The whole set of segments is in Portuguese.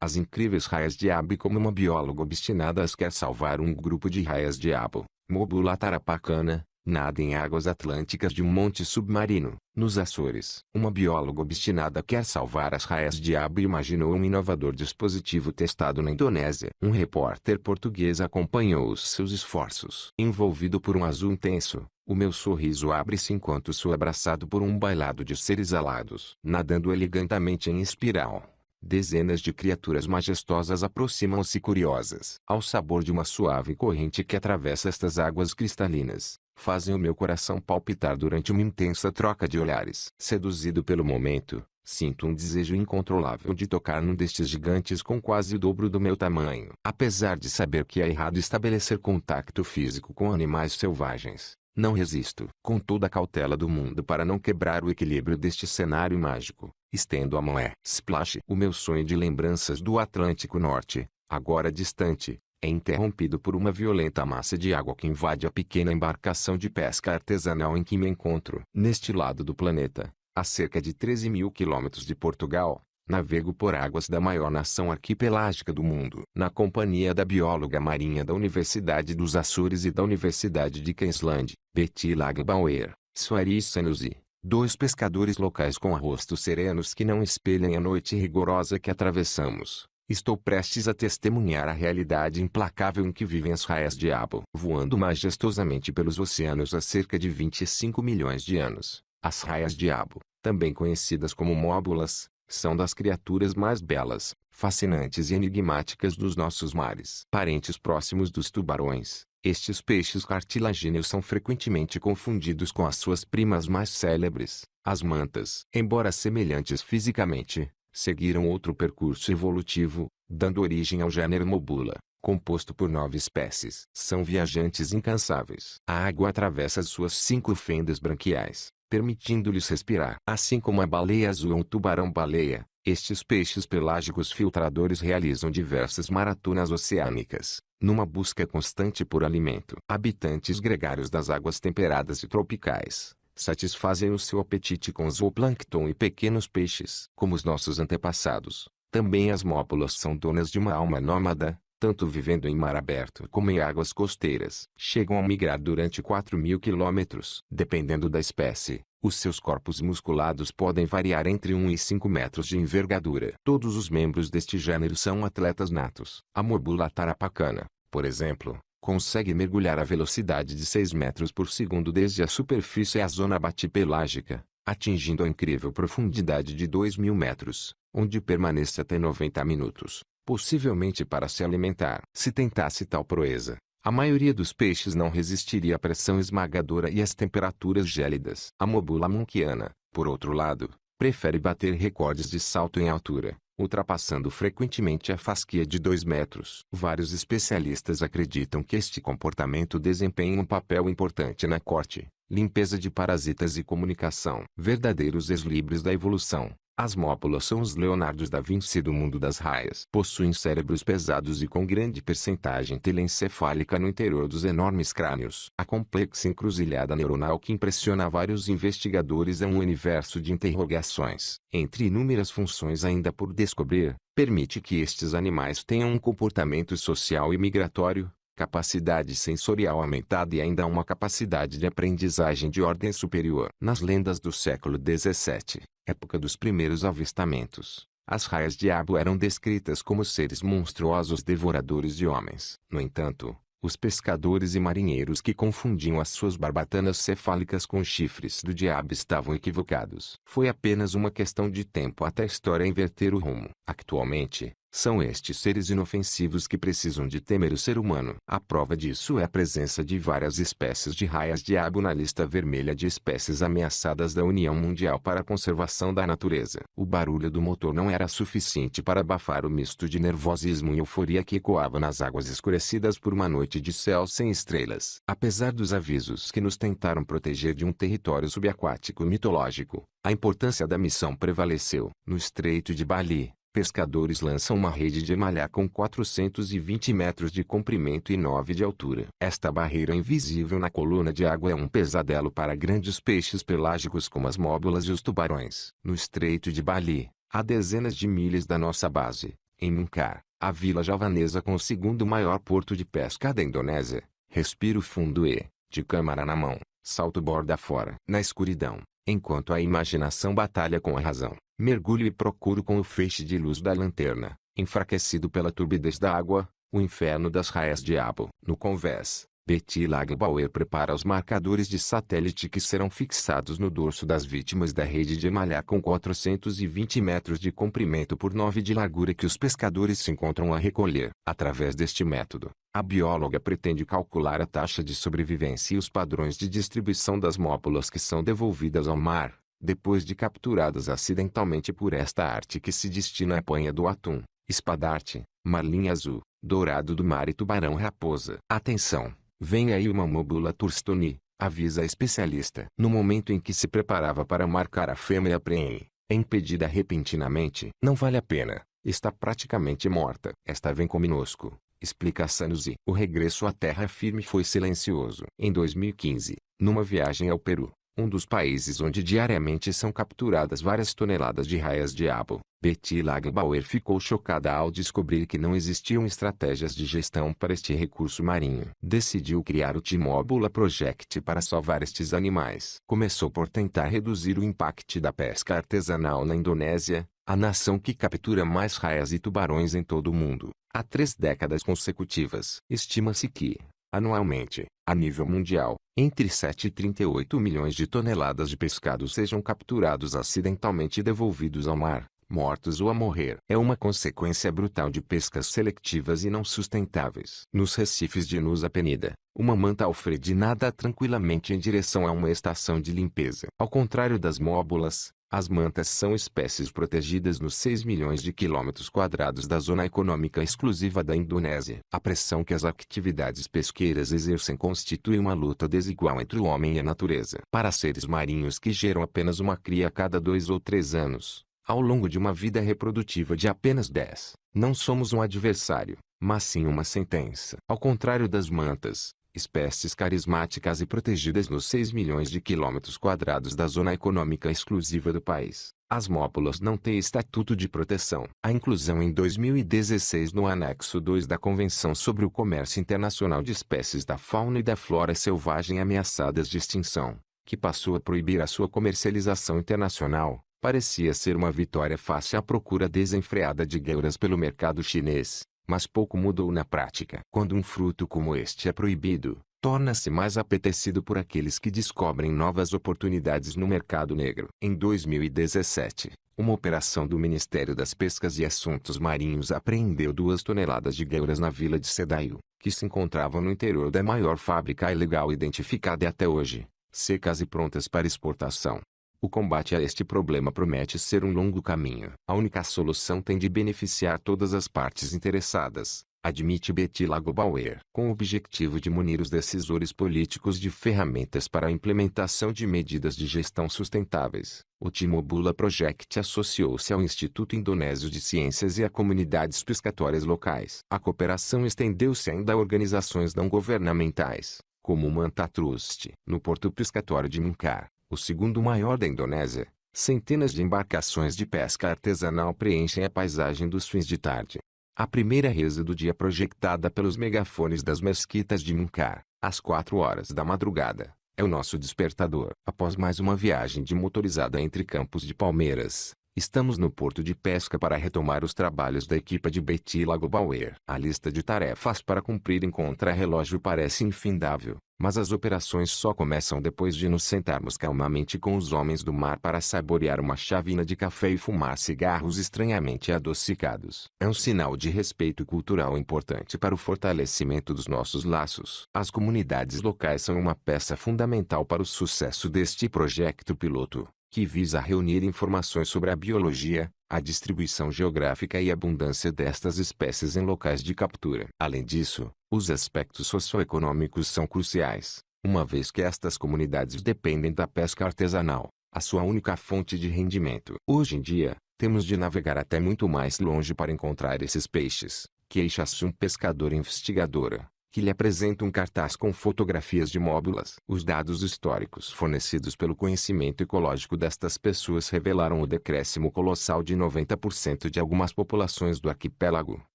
as incríveis raias-diabo e como uma bióloga obstinada as quer salvar um grupo de raias-diabo, Mobula tarapacana, nada em águas atlânticas de um monte submarino, nos Açores. Uma bióloga obstinada quer salvar as raias-diabo e imaginou um inovador dispositivo testado na Indonésia. Um repórter português acompanhou os seus esforços. Envolvido por um azul intenso, o meu sorriso abre-se enquanto sou abraçado por um bailado de seres alados. Nadando elegantemente em espiral, dezenas de criaturas majestosas aproximam-se curiosas. Ao sabor de uma suave corrente que atravessa estas águas cristalinas, fazem o meu coração palpitar durante uma intensa troca de olhares. Seduzido pelo momento, sinto um desejo incontrolável de tocar num destes gigantes com quase o dobro do meu tamanho. Apesar de saber que é errado estabelecer contato físico com animais selvagens, não resisto. Com toda a cautela do mundo para não quebrar o equilíbrio deste cenário mágico, estendo a mão. Splash! O meu sonho de lembranças do Atlântico Norte, agora distante, é interrompido por uma violenta massa de água que invade a pequena embarcação de pesca artesanal em que me encontro. Neste lado do planeta, a cerca de 13 mil quilômetros de Portugal, navego por águas da maior nação arquipelágica do mundo. Na companhia da bióloga marinha da Universidade dos Açores e da Universidade de Queensland, Betty Lagbauer, Soares Sanusi, dois pescadores locais com rostos serenos que não espelham a noite rigorosa que atravessamos. Estou prestes a testemunhar a realidade implacável em que vivem as raias-diabo. Voando majestosamente pelos oceanos há cerca de 25 milhões de anos, as raias-diabo, também conhecidas como móbulas, são das criaturas mais belas, fascinantes e enigmáticas dos nossos mares. Parentes próximos dos tubarões, estes peixes cartilagíneos são frequentemente confundidos com as suas primas mais célebres, as mantas. Embora semelhantes fisicamente, seguiram outro percurso evolutivo, dando origem ao gênero Mobula, composto por 9 espécies. São viajantes incansáveis. A água atravessa as suas 5 fendas branquiais, permitindo-lhes respirar. Assim como a baleia azul ou o tubarão-baleia, estes peixes pelágicos filtradores realizam diversas maratonas oceânicas, numa busca constante por alimento. Habitantes gregários das águas temperadas e tropicais, satisfazem o seu apetite com zooplâncton e pequenos peixes. Como os nossos antepassados, também as móbulas são donas de uma alma nômada, tanto vivendo em mar aberto como em águas costeiras. Chegam a migrar durante 4.000 quilômetros. Dependendo da espécie, os seus corpos musculados podem variar entre 1 e 5 metros de envergadura. Todos os membros deste gênero são atletas natos. A Mobula tarapacana, por exemplo, consegue mergulhar a velocidade de 6 metros por segundo desde a superfície à zona batipelágica, atingindo a incrível profundidade de 2.000 metros, onde permanece até 90 minutos, possivelmente para se alimentar. Se tentasse tal proeza, a maioria dos peixes não resistiria à pressão esmagadora e às temperaturas gélidas. A Mobula munkiana, por outro lado, prefere bater recordes de salto em altura, ultrapassando frequentemente a fasquia de 2 metros. Vários especialistas acreditam que este comportamento desempenha um papel importante na corte, limpeza de parasitas e comunicação. Verdadeiros ex-libris da evolução, as móbulas são os Leonardos da Vinci do mundo das raias. Possuem cérebros pesados e com grande percentagem telencefálica no interior dos enormes crânios. A complexa encruzilhada neuronal que impressiona vários investigadores é um universo de interrogações. Entre inúmeras funções ainda por descobrir, permite que estes animais tenham um comportamento social e migratório, capacidade sensorial aumentada e ainda uma capacidade de aprendizagem de ordem superior. Nas lendas do século XVII, época dos primeiros avistamentos, as raias-diabo eram descritas como seres monstruosos devoradores de homens. No entanto, os pescadores e marinheiros que confundiam as suas barbatanas cefálicas com chifres do diabo estavam equivocados. Foi apenas uma questão de tempo até a história inverter o rumo. Atualmente, são estes seres inofensivos que precisam de temer o ser humano. A prova disso é a presença de várias espécies de raias-diabo na lista vermelha de espécies ameaçadas da União Mundial para a Conservação da Natureza. O barulho do motor não era suficiente para abafar o misto de nervosismo e euforia que ecoava nas águas escurecidas por uma noite de céu sem estrelas. Apesar dos avisos que nos tentaram proteger de um território subaquático mitológico, a importância da missão prevaleceu. No Estreito de Bali, pescadores lançam uma rede de malhar com 420 metros de comprimento e 9 de altura. Esta barreira invisível na coluna de água é um pesadelo para grandes peixes pelágicos como as móbulas e os tubarões. No Estreito de Bali, a dezenas de milhas da nossa base, Em Munkar, a vila javanesa com o segundo maior porto de pesca da Indonésia, respiro fundo e, de câmara na mão, salto borda fora. Na escuridão, enquanto a imaginação batalha com a razão, mergulho e procuro com o feixe de luz da lanterna, enfraquecido pela turbidez da água, o inferno das raias diabo. No convés, Betty Lagbauer prepara os marcadores de satélite que serão fixados no dorso das vítimas da rede de malhar com 420 metros de comprimento por 9 de largura que os pescadores se encontram a recolher. Através deste método, a bióloga pretende calcular a taxa de sobrevivência e os padrões de distribuição das móbulas que são devolvidas ao mar, depois de capturadas acidentalmente por esta arte que se destina à apanha do atum, espadarte, marlim azul, dourado do mar e tubarão-raposa. Atenção! Vem aí uma móbula Turstone, avisa a especialista. No momento em que se preparava para marcar a fêmea prenhe, é impedida repentinamente. Não vale a pena, está praticamente morta. Esta vem conosco, explica Sanusi. O regresso à terra firme foi silencioso. Em 2015, numa viagem ao Peru, um dos países onde diariamente são capturadas várias toneladas de raias-diabo, Betty Lagbauer ficou chocada ao descobrir que não existiam estratégias de gestão para este recurso marinho. Decidiu criar o T-Mobula Project para salvar estes animais. Começou por tentar reduzir o impacto da pesca artesanal na Indonésia, a nação que captura mais raias e tubarões em todo o mundo, há 3 décadas consecutivas. Estima-se que, anualmente, a nível mundial, entre 7 e 38 milhões de toneladas de pescado sejam capturados acidentalmente e devolvidos ao mar, mortos ou a morrer. É uma consequência brutal de pescas seletivas e não sustentáveis. Nos recifes de Nusa Penida, uma manta Alfred nada tranquilamente em direção a uma estação de limpeza. Ao contrário das móbulas, as mantas são espécies protegidas nos 6 milhões de quilômetros quadrados da zona econômica exclusiva da Indonésia. A pressão que as atividades pesqueiras exercem constitui uma luta desigual entre o homem e a natureza. Para seres marinhos que geram apenas uma cria a cada 2 ou 3 anos, ao longo de uma vida reprodutiva de apenas 10, não somos um adversário, mas sim uma sentença. Ao contrário das mantas, espécies carismáticas e protegidas nos 6 milhões de quilômetros quadrados da zona econômica exclusiva do país, as móbulas não têm estatuto de proteção. A inclusão em 2016 no anexo 2 da Convenção sobre o Comércio Internacional de Espécies da Fauna e da Flora Selvagem Ameaçadas de Extinção, que passou a proibir a sua comercialização internacional, parecia ser uma vitória fácil à procura desenfreada de gueuras pelo mercado chinês. Mas pouco mudou na prática. Quando um fruto como este é proibido, torna-se mais apetecido por aqueles que descobrem novas oportunidades no mercado negro. Em 2017, uma operação do Ministério das Pescas e Assuntos Marinhos apreendeu 2 toneladas de gueuras na vila de Sedayu, que se encontravam no interior da maior fábrica ilegal identificada até hoje, secas e prontas para exportação. O combate a este problema promete ser um longo caminho. A única solução tem de beneficiar todas as partes interessadas, admite Betty Lagbauer. Com o objetivo de munir os decisores políticos de ferramentas para a implementação de medidas de gestão sustentáveis, o T-Mobula Project associou-se ao Instituto Indonésio de Ciências e a comunidades pescatórias locais. A cooperação estendeu-se ainda a organizações não governamentais, como o Manta Trust. No porto pescatório de Munkar, o segundo maior da Indonésia, centenas de embarcações de pesca artesanal preenchem a paisagem dos fins de tarde. A primeira reza do dia projetada pelos megafones das mesquitas de Munkar, às 4 horas da madrugada, é o nosso despertador. Após mais uma viagem de motorizada entre campos de palmeiras, estamos no porto de pesca para retomar os trabalhos da equipa de Betty Lagbauer. A lista de tarefas para cumprir em contrarrelógio parece infindável, mas as operações só começam depois de nos sentarmos calmamente com os homens do mar para saborear uma chávena de café e fumar cigarros estranhamente adocicados. É um sinal de respeito cultural importante para o fortalecimento dos nossos laços. As comunidades locais são uma peça fundamental para o sucesso deste projeto piloto, que visa reunir informações sobre a biologia, a distribuição geográfica e a abundância destas espécies em locais de captura. Além disso, os aspectos socioeconômicos são cruciais, uma vez que estas comunidades dependem da pesca artesanal, a sua única fonte de rendimento. Hoje em dia, temos de navegar até muito mais longe para encontrar esses peixes, queixa-se um pescador investigadora. que lhe apresenta um cartaz com fotografias de móbulas. Os dados históricos fornecidos pelo conhecimento ecológico destas pessoas revelaram o decréscimo colossal de 90% de algumas populações do arquipélago,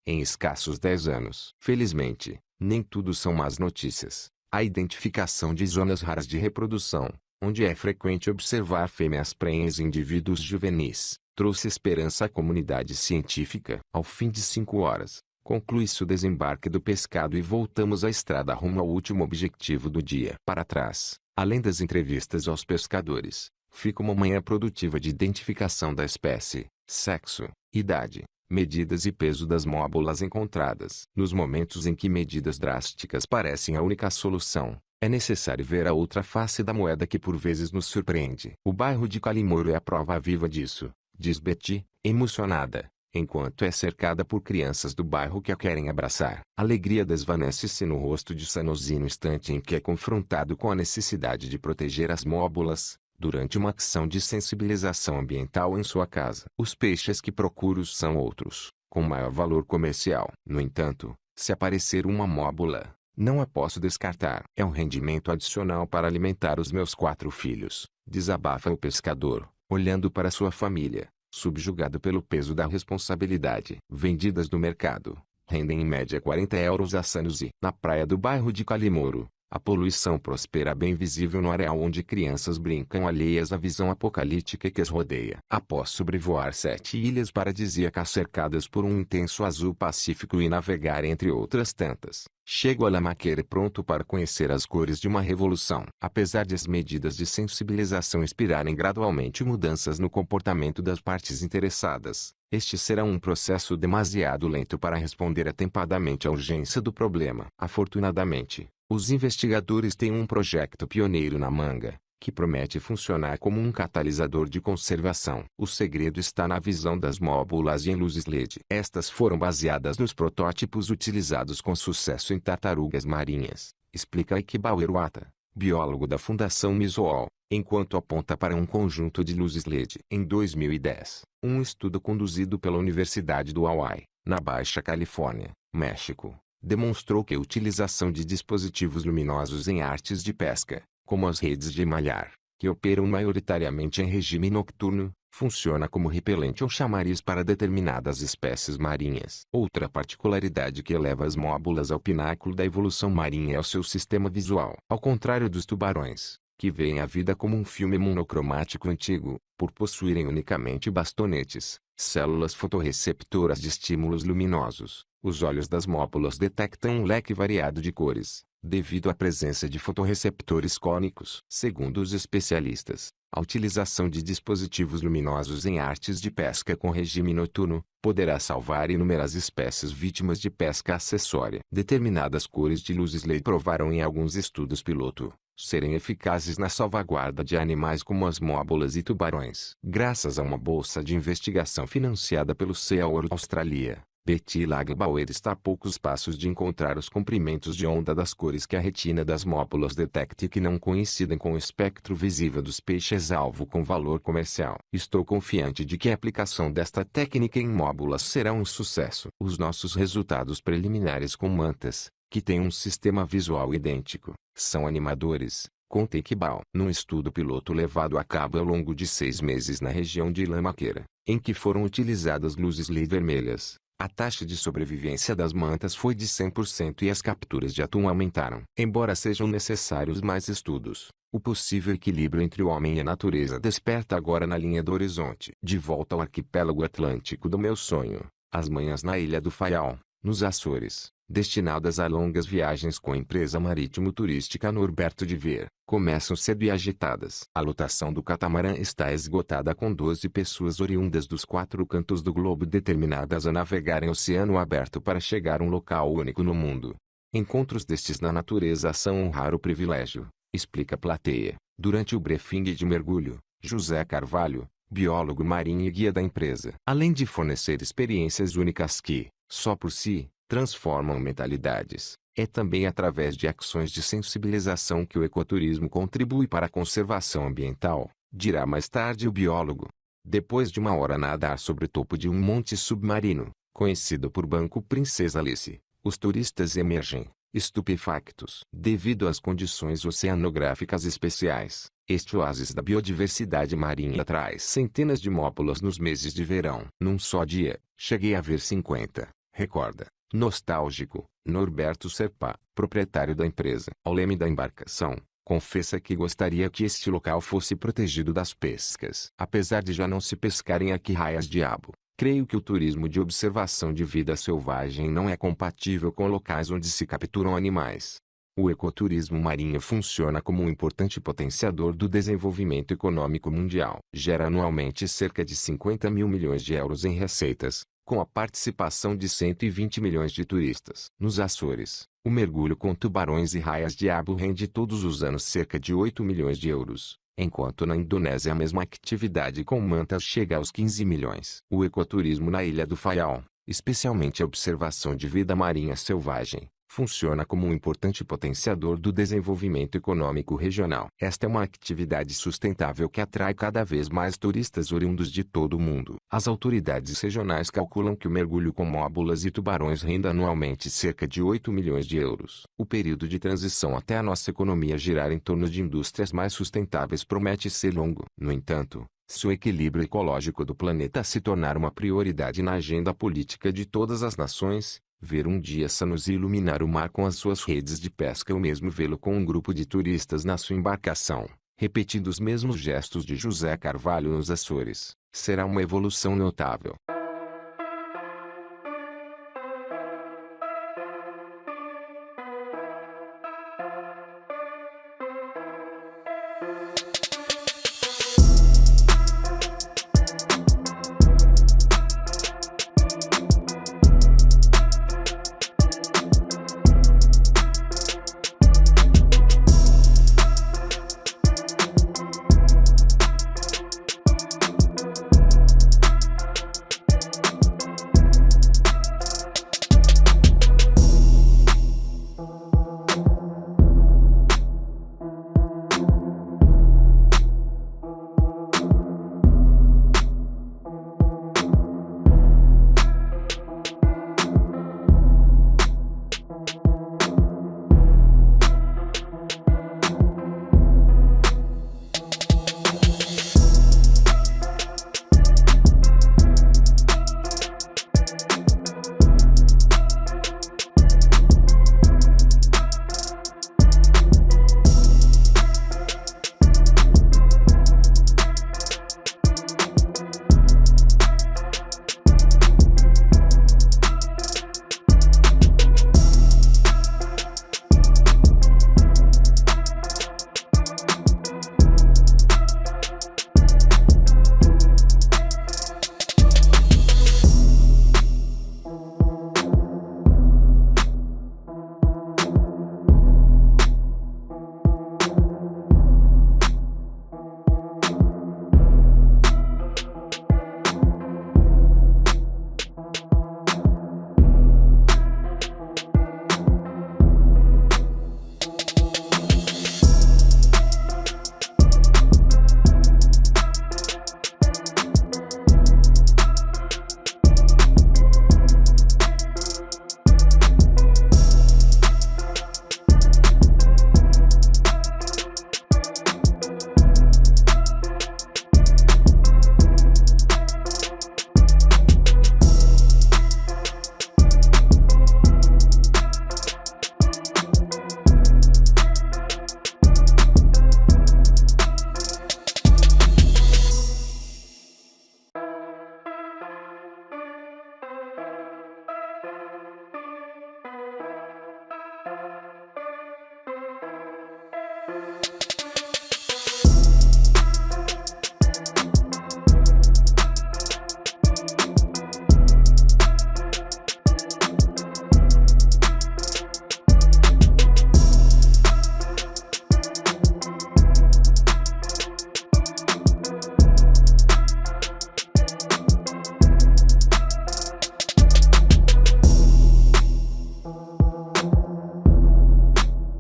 em escassos 10 anos. Felizmente, nem tudo são más notícias. A identificação de zonas raras de reprodução, onde é frequente observar fêmeas prenhes e indivíduos juvenis, trouxe esperança à comunidade científica. Ao fim de 5 horas, conclui-se o desembarque do pescado e voltamos à estrada rumo ao último objetivo do dia. Para trás, além das entrevistas aos pescadores, fica uma manhã produtiva de identificação da espécie, sexo, idade, medidas e peso das móbulas encontradas. Nos momentos em que medidas drásticas parecem a única solução, é necessário ver a outra face da moeda que por vezes nos surpreende. O bairro de Calimouro é a prova viva disso, diz Betty, emocionada, enquanto é cercada por crianças do bairro que a querem abraçar. A alegria desvanece-se no rosto de Sanusi no instante em que é confrontado com a necessidade de proteger as móbulas, durante uma ação de sensibilização ambiental em sua casa. Os peixes que procuro são outros, com maior valor comercial. No entanto, se aparecer uma móbula, não a posso descartar. É um rendimento adicional para alimentar os meus 4 filhos, desabafa o pescador, olhando para sua família, subjugado pelo peso da responsabilidade. Vendidas no mercado, rendem em média 40 euros a Sanusi. Na praia do bairro de Calimouro, a poluição prospera bem visível no areal onde crianças brincam alheias à visão apocalíptica que as rodeia. Após sobrevoar 7 ilhas paradisíacas cercadas por um intenso azul pacífico e navegar entre outras tantas, chego a Lamaquere pronto para conhecer as cores de uma revolução. Apesar de as medidas de sensibilização inspirarem gradualmente mudanças no comportamento das partes interessadas, este será um processo demasiado lento para responder atempadamente à urgência do problema. Afortunadamente, os investigadores têm um projeto pioneiro na manga, que promete funcionar como um catalisador de conservação. O segredo está na visão das móbulas e em luzes LED. Estas foram baseadas nos protótipos utilizados com sucesso em tartarugas marinhas, explica Iqbal Iruata, biólogo da Fundação Misool, enquanto aponta para um conjunto de luzes LED. Em 2010, um estudo conduzido pela Universidade do Hawaii, na Baixa Califórnia, México, demonstrou que a utilização de dispositivos luminosos em artes de pesca, como as redes de malhar, que operam maioritariamente em regime nocturno, funciona como repelente ou chamariz para determinadas espécies marinhas. Outra particularidade que eleva as móbulas ao pináculo da evolução marinha é o seu sistema visual. Ao contrário dos tubarões, que veem a vida como um filme monocromático antigo, por possuírem unicamente bastonetes, células fotorreceptoras de estímulos luminosos, os olhos das móbulas detectam um leque variado de cores, devido à presença de fotorreceptores cônicos. Segundo os especialistas, a utilização de dispositivos luminosos em artes de pesca com regime noturno poderá salvar inúmeras espécies vítimas de pesca acessória. Determinadas cores de luzes LED provaram em alguns estudos piloto serem eficazes na salvaguarda de animais como as móbulas e tubarões. Graças a uma bolsa de investigação financiada pelo SeaWorld Australia, Betty Lagbauer está a poucos passos de encontrar os comprimentos de onda das cores que a retina das móbulas detecta e que não coincidem com o espectro visível dos peixes-alvo com valor comercial. Estou confiante de que a aplicação desta técnica em móbulas será um sucesso. Os nossos resultados preliminares com mantas, que têm um sistema visual idêntico, são animadores, conta Iqbal. Num estudo piloto levado a cabo ao longo de 6 meses na região de Lamaquera, em que foram utilizadas luzes LED vermelhas, a taxa de sobrevivência das mantas foi de 100% e as capturas de atum aumentaram. Embora sejam necessários mais estudos, o possível equilíbrio entre o homem e a natureza desperta agora na linha do horizonte. De volta ao arquipélago atlântico do meu sonho, as manhãs na ilha do Faial, nos Açores, destinadas a longas viagens com a empresa marítimo-turística Norberto de Ver, começam cedo e agitadas. A lotação do catamarã está esgotada com 12 pessoas oriundas dos 4 cantos do globo determinadas a navegar em oceano aberto para chegar a um local único no mundo. Encontros destes na natureza são um raro privilégio, explica a plateia. Durante o briefing de mergulho, José Carvalho, biólogo marinho e guia da empresa, além de fornecer experiências únicas que, só por si, transformam mentalidades, é também através de ações de sensibilização que o ecoturismo contribui para a conservação ambiental, dirá mais tarde o biólogo. Depois de 1 hora nadar sobre o topo de um monte submarino, conhecido por Banco Princesa Alice, os turistas emergem, estupefactos. Devido às condições oceanográficas especiais, este oásis da biodiversidade marinha atrai centenas de móbulas nos meses de verão. Num só dia, cheguei a ver 50, recorda, nostálgico, Norberto Serpa, proprietário da empresa. Ao leme da embarcação, confessa que gostaria que este local fosse protegido das pescas. Apesar de já não se pescar em Arquiaias-Diabo, creio que o turismo de observação de vida selvagem não é compatível com locais onde se capturam animais. O ecoturismo marinho funciona como um importante potenciador do desenvolvimento econômico mundial. Gera anualmente cerca de 50 mil milhões de euros em receitas, com a participação de 120 milhões de turistas. Nos Açores, o mergulho com tubarões e raias-diabo rende todos os anos cerca de 8 milhões de euros, enquanto na Indonésia a mesma atividade com mantas chega aos 15 milhões. O ecoturismo na Ilha do Faial, especialmente a observação de vida marinha selvagem, funciona como um importante potenciador do desenvolvimento econômico regional. Esta é uma atividade sustentável que atrai cada vez mais turistas oriundos de todo o mundo. As autoridades regionais calculam que o mergulho com móbulas e tubarões renda anualmente cerca de 8 milhões de euros. O período de transição até a nossa economia girar em torno de indústrias mais sustentáveis promete ser longo. No entanto, se o equilíbrio ecológico do planeta se tornar uma prioridade na agenda política de todas as nações, ver um dia Santos iluminar o mar com as suas redes de pesca ou mesmo vê-lo com um grupo de turistas na sua embarcação, repetindo os mesmos gestos de José Carvalho nos Açores, será uma evolução notável.